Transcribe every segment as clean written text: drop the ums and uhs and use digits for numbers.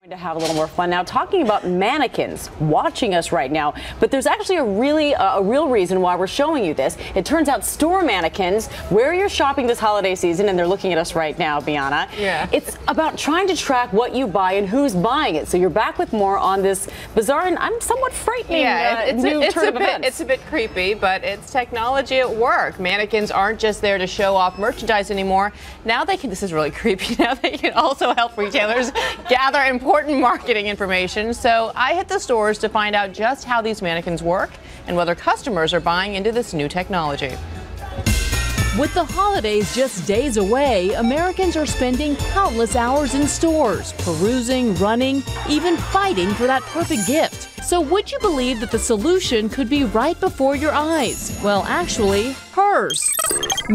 To have a little more fun now talking about mannequins watching us right now, but there's actually a real reason why we're showing you this. It turns out store mannequins, where you're shopping this holiday season, and they're looking at us right now, Bianna. Yeah. It's about trying to track what you buy and who's buying it. So you're back with more on this bizarre and I'm somewhat frightening it's a bit creepy, but it's technology at work. Mannequins aren't just there to show off merchandise anymore. Now they can, this is really creepy, now they can also help retailers gather important marketing information. So I hit the stores to find out just how these mannequins work and whether customers are buying into this new technology. With the holidays just days away, Americans are spending countless hours in stores, perusing, running, even fighting for that perfect gift. So would you believe that the solution could be right before your eyes? Well, actually, hers.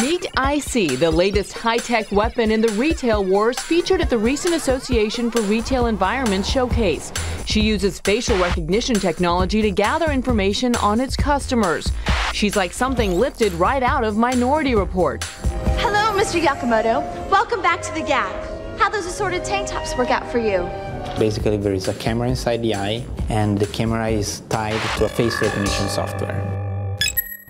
Meet IC, the latest high-tech weapon in the retail wars featured at the recent Association for Retail Environment showcase. She uses facial recognition technology to gather information on its customers. She's like something lifted right out of Minority Report. Hello, Mr. Yakamoto. Welcome back to the Gap. How those assorted tank tops work out for you? Basically, there is a camera inside the eye, and the camera is tied to a face recognition software.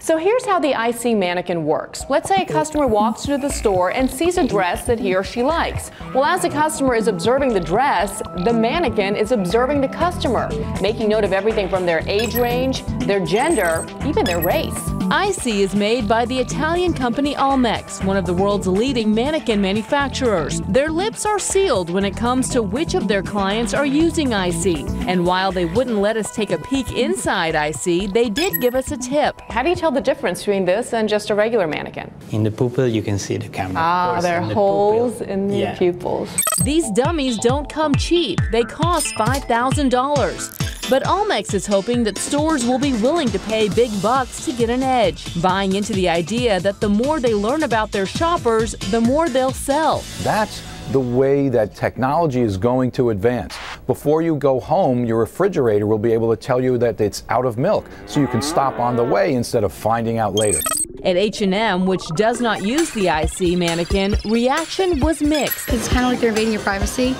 So here's how the IC mannequin works. Let's say a customer walks into the store and sees a dress that he or she likes. Well, as the customer is observing the dress, the mannequin is observing the customer, making note of everything from their age range, their gender, even their race. IC is made by the Italian company Almex, one of the world's leading mannequin manufacturers. Their lips are sealed when it comes to which of their clients are using IC. And while they wouldn't let us take a peek inside IC, they did give us a tip. How do you tell the difference between this and just a regular mannequin? In the pupil, you can see the camera. Ah, there are holes in the pupils. These dummies don't come cheap. They cost $5,000. But Almex is hoping that stores will be willing to pay big bucks to get an edge, buying into the idea that the more they learn about their shoppers, the more they'll sell. That's the way that technology is going to advance. Before you go home, your refrigerator will be able to tell you that it's out of milk, so you can stop on the way instead of finding out later. At H&M, which does not use the IC mannequin, reaction was mixed. It's kind of like they're invading your privacy.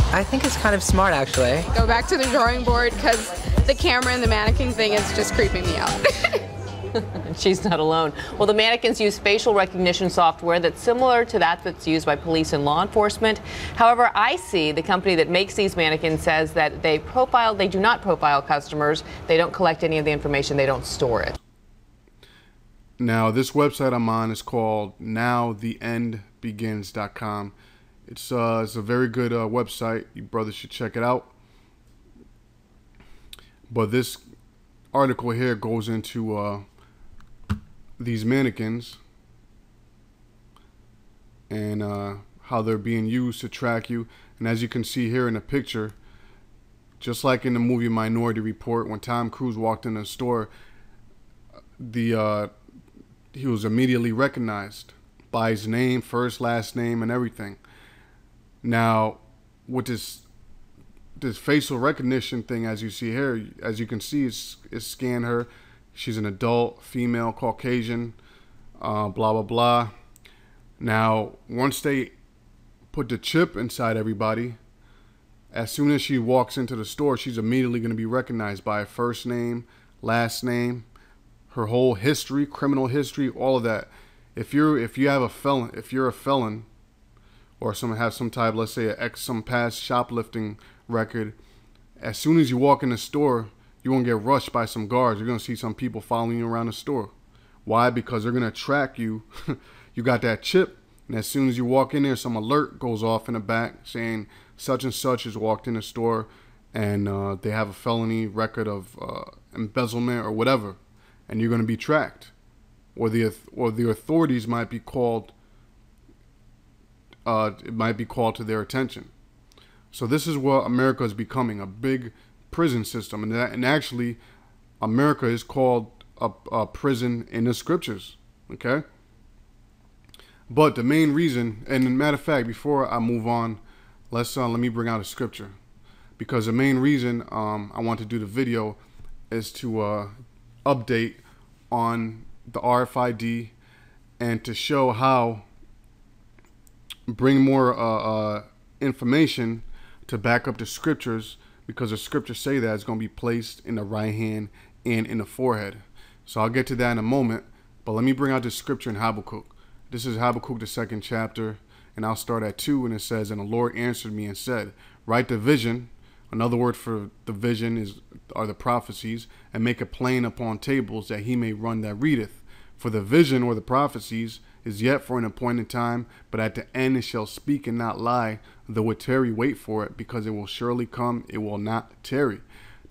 I think it's kind of smart, actually. Go back to the drawing board because the camera and the mannequin thing is just creeping me out. She's not alone. Well, the mannequins use facial recognition software that's similar to that's used by police and law enforcement. However, IC, the company that makes these mannequins, says that they do not profile customers. They don't collect any of the information. They don't store it. Now, this website I'm on is called nowtheendbegins.com. It's a very good website. You brothers should check it out. But this article here goes into these mannequins and how they're being used to track you. And as you can see here in the picture, just like in the movie Minority Report, when Tom Cruise walked in a store, he was immediately recognized by his name, first, last name, and everything. Now, with this facial recognition thing, as you see here, as you can see, it's scan her. She's an adult, female, Caucasian, blah, blah, blah. Now, once they put the chip inside everybody, as soon as she walks into the store, she's immediately going to be recognized by her first name, last name, her whole history, criminal history, all of that. If you're a felon, or someone has some type, let's say some past shoplifting record, as soon as you walk in the store, you won't get rushed by some guards. You're going to see some people following you around the store. Why? Because they're going to track you. You got that chip, and as soon as you walk in there, some alert goes off in the back saying such and such has walked in the store, and they have a felony record of embezzlement or whatever, and you're going to be tracked, or the authorities might be called. It might be called to their attention. So this is what America is becoming, a big prison system. And actually, America is called a prison in the scriptures, okay? But the main reason, and as a matter of fact, before I move on, let me bring out a scripture. Because the main reason I want to do the video is to update on the RFID and to show how bring more information to back up the scriptures, because the scriptures say that it's going to be placed in the right hand and in the forehead. So I'll get to that in a moment, but let me bring out this scripture in Habakkuk. This is Habakkuk, the 2nd chapter, and I'll start at 2, and it says, "And the Lord answered me and said, write the vision," another word for the vision are the prophecies, "and make it plain upon tables, that he may run that readeth. For the vision or the prophecies is yet for an appointed time, but at the end it shall speak and not lie. Though it tarry, wait for it, because it will surely come, it will not tarry."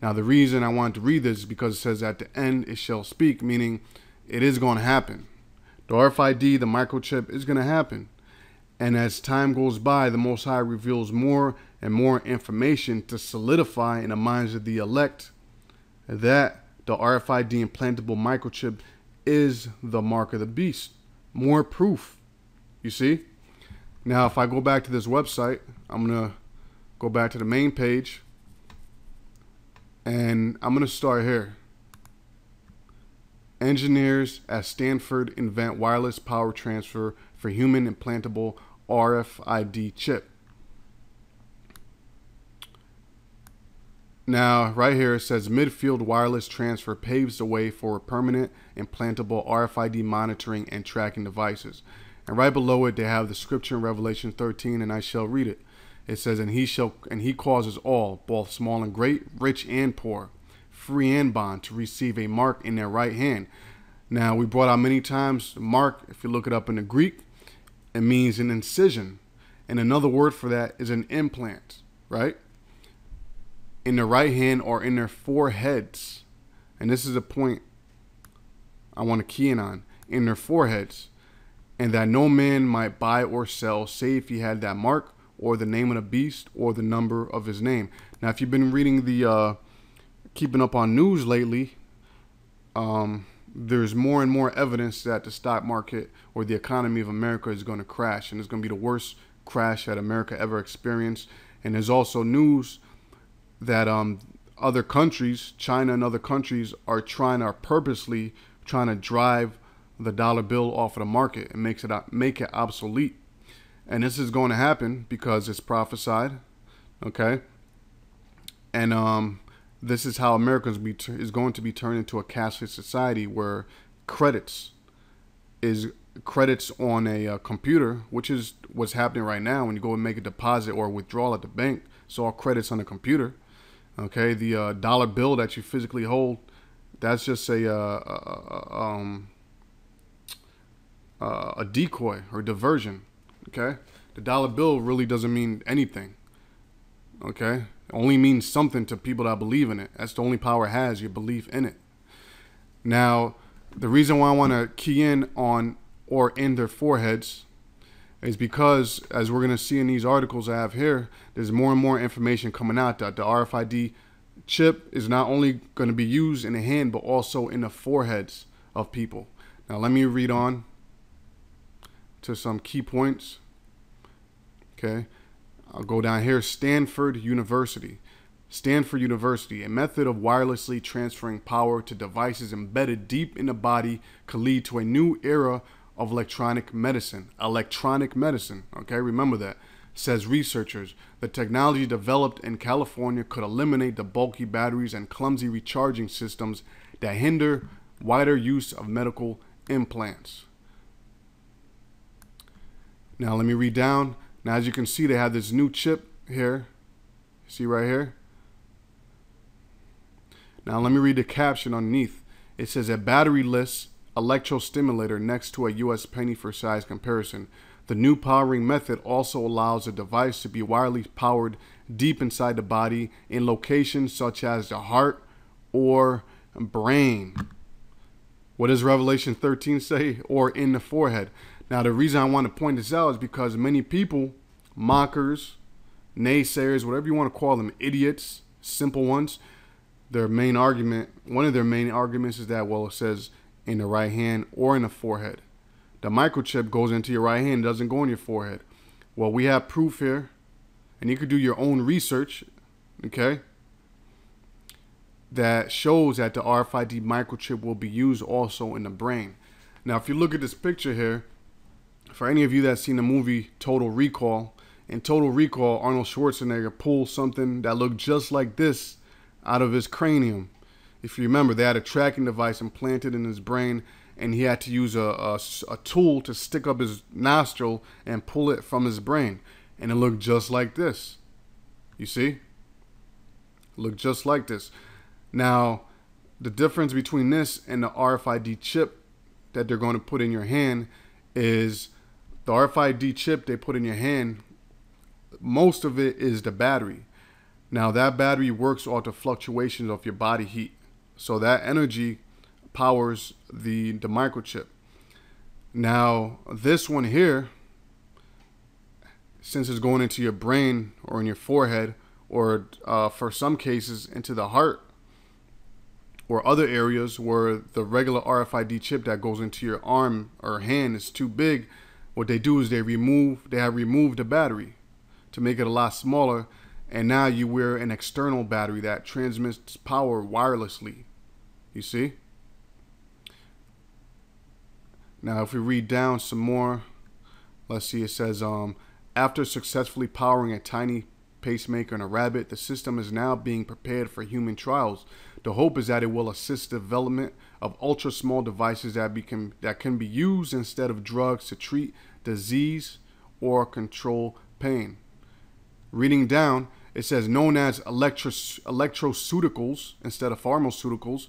Now the reason I wanted to read this is because it says at the end it shall speak, meaning it is going to happen. The RFID, the microchip, is going to happen. And as time goes by, the Most High reveals more and more information to solidify in the minds of the elect that the RFID implantable microchip is the mark of the beast. More proof, you see? Now, if I go back to this website, I'm going to go back to the main page, and I'm going to start here. Engineers at Stanford invent wireless power transfer for human implantable RFID chip. Now, right here it says midfield wireless transfer paves the way for permanent implantable RFID monitoring and tracking devices. And right below it, they have the scripture in Revelation 13, and I shall read it. It says, and he causes all, both small and great, rich and poor, free and bond, to receive a mark in their right hand. Now, we brought out many times, mark, if you look it up in the Greek, it means an incision. And another word for that is an implant, right? In their right hand or in their foreheads. And this is a point I want to key in on. In their foreheads. And that no man might buy or sell, save he had that mark, or the name of the beast, or the number of his name. Now, if you've been reading the keeping up on news lately, there's more and more evidence that the stock market or the economy of America is going to crash, and it's going to be the worst crash that America ever experienced. And there's also news that other countries, China and other countries, are purposely trying to drive the dollar bill off of the market and make it obsolete. And this is going to happen because it's prophesied, okay? And this is how America is going to be turned into a cashless society, where credits on a computer, which is what's happening right now when you go and make a deposit or withdrawal at the bank. So all credits on the computer, okay? The dollar bill that you physically hold, that's just a decoy or diversion, okay? The dollar bill really doesn't mean anything, okay? It only means something to people that believe in it. That's the only power it has, your belief in it. Now, the reason why I want to key in on or in their foreheads is because, as we're going to see in these articles I have here, there's more and more information coming out that the RFID chip is not only going to be used in the hand, but also in the foreheads of people. Now, let me read on to some key points. Okay, I'll go down here. Stanford University. Stanford University, a method of wirelessly transferring power to devices embedded deep in the body could lead to a new era of electronic medicine. Electronic medicine, okay, remember that. Says researchers, the technology developed in California could eliminate the bulky batteries and clumsy recharging systems that hinder wider use of medical implants. Now let me read down. Now, as you can see, they have this new chip here. See right here? Now let me read the caption underneath. It says a batteryless electrostimulator next to a US penny for size comparison. The new powering method also allows the device to be wirelessly powered deep inside the body in locations such as the heart or brain. What does Revelation 13 say? Or in the forehead. Now, the reason I want to point this out is because many people, mockers, naysayers, whatever you want to call them, idiots, simple ones, their main argument, one of their main arguments is that, well, it says in the right hand or in the forehead. The microchip goes into your right hand, doesn't go in your forehead. Well, we have proof here, and you could do your own research, okay, that shows that the RFID microchip will be used also in the brain. Now, if you look at this picture here, for any of you that's seen the movie Total Recall, In Total Recall, Arnold Schwarzenegger pulled something that looked just like this out of his cranium. If you remember, they had a tracking device implanted in his brain, and he had to use a tool to stick up his nostril and pull it from his brain. And it looked just like this. You see? It looked just like this. Now, the difference between this and the RFID chip that they're going to put in your hand is the RFID chip they put in your hand, most of it is the battery. Now, that battery works off the fluctuations of your body heat. So that energy powers the microchip. Now, this one here, since it's going into your brain or in your forehead, or for some cases into the heart or other areas where the regular RFID chip that goes into your arm or hand is too big, what they do is they have removed the battery to make it a lot smaller, and now you wear an external battery that transmits power wirelessly. You see? Now, if we read down some more, let's see, it says, after successfully powering a tiny pacemaker and a rabbit, the system is now being prepared for human trials. The hope is that it will assist the development of ultra small devices that can be used instead of drugs to treat disease or control pain. Reading down, it says known as electroceuticals instead of pharmaceuticals.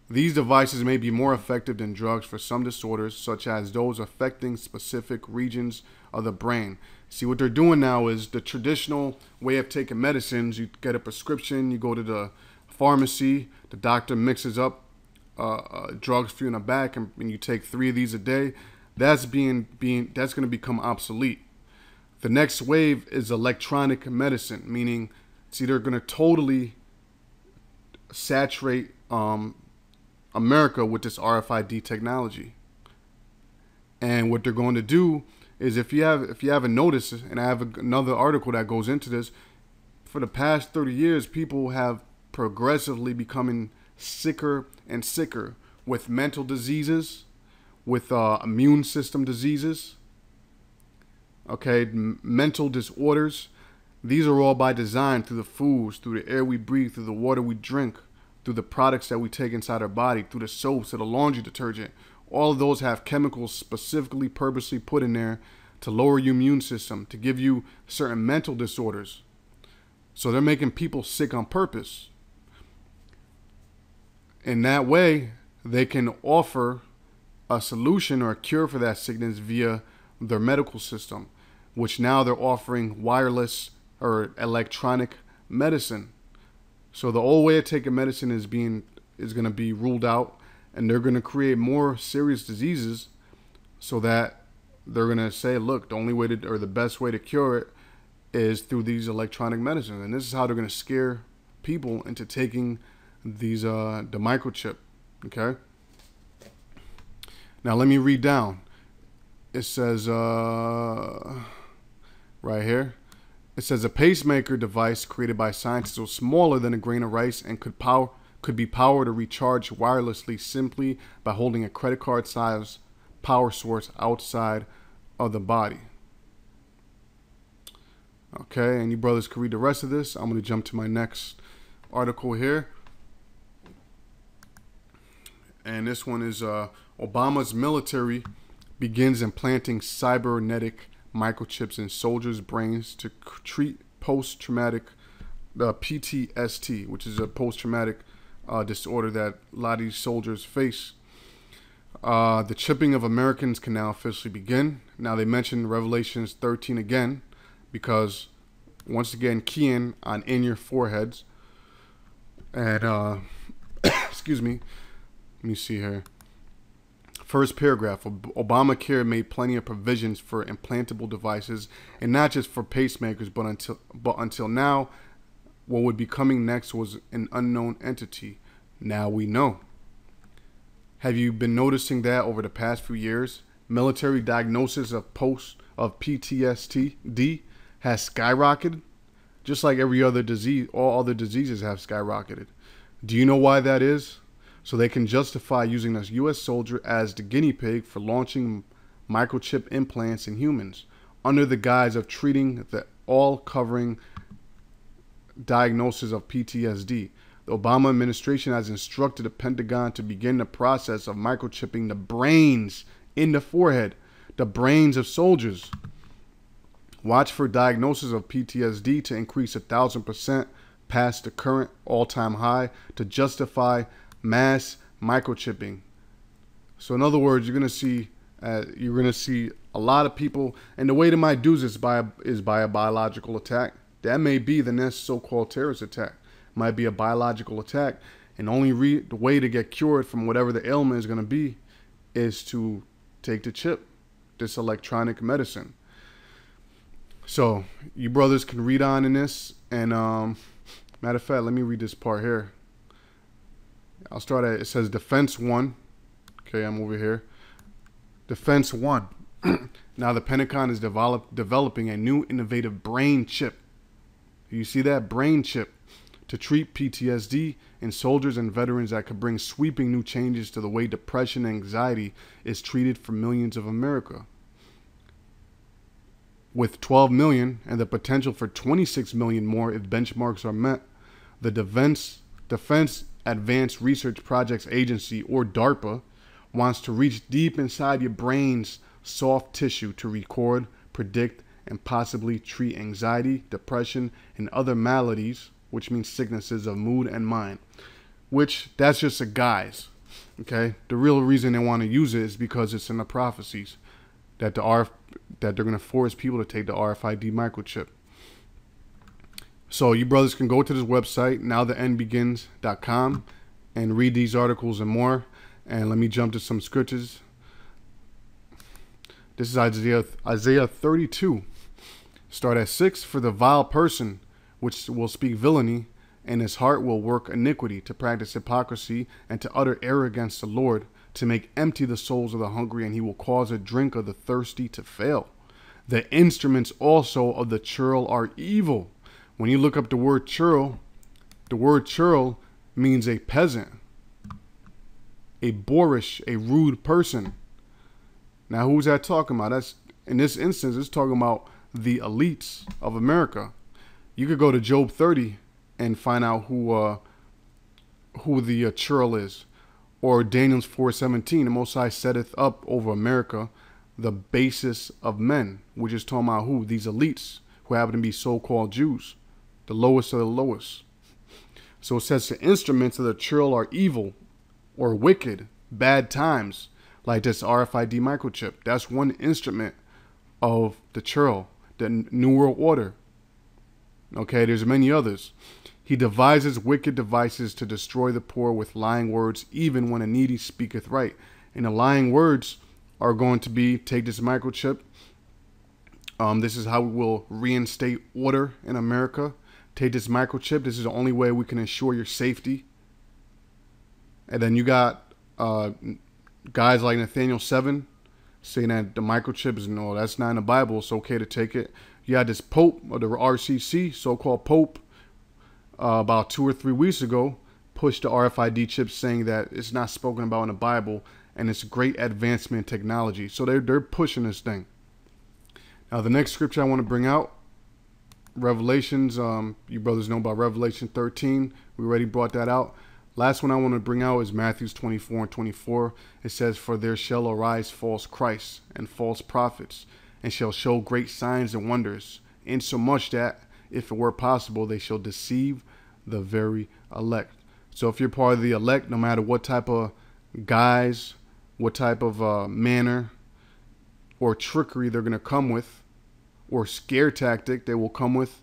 These devices may be more effective than drugs for some disorders, such as those affecting specific regions of the brain. See, what they're doing now is the traditional way of taking medicines. You get a prescription, you go to the pharmacy, the doctor mixes up drugs for you in a bag, and you take 3 of these a day. That's going to become obsolete. The next wave is electronic medicine, meaning it's either going to totally saturate America with this RFID technology. And what they're going to do is, if you haven't noticed, and I have another article that goes into this, for the past 30 years, people have progressively becoming sicker and sicker with mental diseases, with immune system diseases, okay, mental disorders. These are all by design, through the foods, through the air we breathe, through the water we drink, through the products that we take inside our body, through the soaps, to the laundry detergent. All of those have chemicals specifically, purposely put in there to lower your immune system, to give you certain mental disorders. So they're making people sick on purpose. In that way, they can offer a solution or a cure for that sickness via their medical system, which now they're offering wireless or electronic medicine. So the old way of taking medicine is going to be ruled out, and they're going to create more serious diseases, so that they're going to say, look, the only way to, or the best way to cure it is through these electronic medicines. And this is how they're going to scare people into taking these the microchip. Okay. Now let me read down. It says right here. It says a pacemaker device created by scientists was smaller than a grain of rice and could be powered or recharged wirelessly simply by holding a credit card size power source outside of the body. Okay, and you brothers can read the rest of this. I'm going to jump to my next article here. And this one is Obama's military begins implanting cybernetic microchips in soldiers' brains to treat post-traumatic PTSD, which is a post-traumatic disorder that a lot of these soldiers face. The chipping of Americans can now officially begin. Now they mention Revelations 13 again, because once again, keying on in your foreheads. And excuse me, let me see here. First paragraph, Obamacare made plenty of provisions for implantable devices, and not just for pacemakers, but until now, what would be coming next was an unknown entity. Now we know. Have you been noticing that over the past few years? Military diagnosis of PTSD has skyrocketed, just like every other disease. All other diseases have skyrocketed. Do you know why that is? So they can justify using a U.S. soldier as the guinea pig for launching microchip implants in humans. under the guise of treating the all-covering diagnosis of PTSD. The Obama administration has instructed the Pentagon to begin the process of microchipping the brains in the forehead, the brains of soldiers. Watch for diagnosis of PTSD to increase 1,000% past the current all-time high to justify mass microchipping. So in other words, you're going to see a lot of people, and the way they might do this is by a biological attack. That may be the next so-called terrorist attack. Might be a biological attack, and the way to get cured from whatever the ailment is going to be is to take the chip, this electronic medicine. So you brothers can read on in this, and matter of fact, let me read this part here. I'll start at, it says Defense 1. Okay, I'm over here. Defense 1. Now the Pentagon is developing a new innovative brain chip. You see that? Brain chip to treat PTSD in soldiers and veterans that could bring sweeping new changes to the way depression and anxiety is treated for millions of America. With 12 million and the potential for 26 million more if benchmarks are met, the Defense Advanced Research Projects Agency, or DARPA, wants to reach deep inside your brain's soft tissue to record, predict, and possibly treat anxiety, depression, and other maladies, which means sicknesses of mood and mind, which that's just a guise. Okay, the real reason they want to use it is because it's in the prophecies that they're going to force people to take the RFID microchip. So you brothers can go to this website, nowtheendbegins.com, and read these articles and more. And let me jump to some scriptures. This is Isaiah 32. Start at 6. For the vile person which will speak villainy, and his heart will work iniquity, to practice hypocrisy, and to utter error against the Lord, to make empty the souls of the hungry, and he will cause a drink of the thirsty to fail. The instruments also of the churl are evil. When you look up the word churl means a peasant, a boorish, a rude person. Now, who's that talking about? That's, in this instance, it's talking about the elites of America. You could go to Job 30 and find out who the churl is. Or Daniel's 4:17, the Most High setteth up over America the basis of men, which is talking about who? These elites who happen to be so-called Jews, the lowest of the lowest. So it says the instruments of the churl are evil or wicked, bad times, like this RFID microchip. That's one instrument of the churl, the New World Order. Okay, there's many others. He devises wicked devices to destroy the poor with lying words, even when a needy speaketh right. And the lying words are going to be, take this microchip. This is how we will reinstate order in America. Take this microchip. This is the only way we can ensure your safety. And then you got guys like Nathaniel 7 saying that the microchip is, no, that's not in the Bible. It's okay to take it. You had this Pope, or the RCC, so-called Pope, about 2 or 3 weeks ago, pushed the RFID chip, saying that it's not spoken about in the Bible, and it's a great advancement in technology. So they're pushing this thing. Now, the next scripture I want to bring out, Revelations. You brothers know about Revelation 13. We already brought that out. Last one I want to bring out is Matthew 24:24. It says, for there shall arise false Christs and false prophets, and shall show great signs and wonders, insomuch that, if it were possible, they shall deceive the very elect. So if you're part of the elect, no matter what type of guise, what type of manner or trickery they're going to come with, or scare tactic they will come with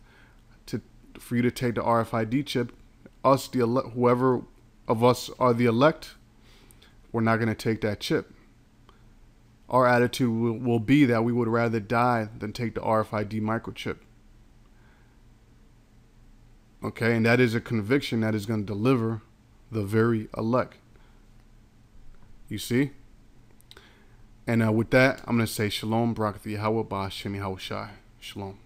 for you to take the RFID chip, us, the elect, whoever of us are the elect, we're not going to take that chip. Our attitude will be that we would rather die than take the RFID microchip. Okay, and that is a conviction that is going to deliver the very elect. You see? And with that, I'm going to say Shalom, Barak Yahweh, Ba'ashem Yahushai. Shalom.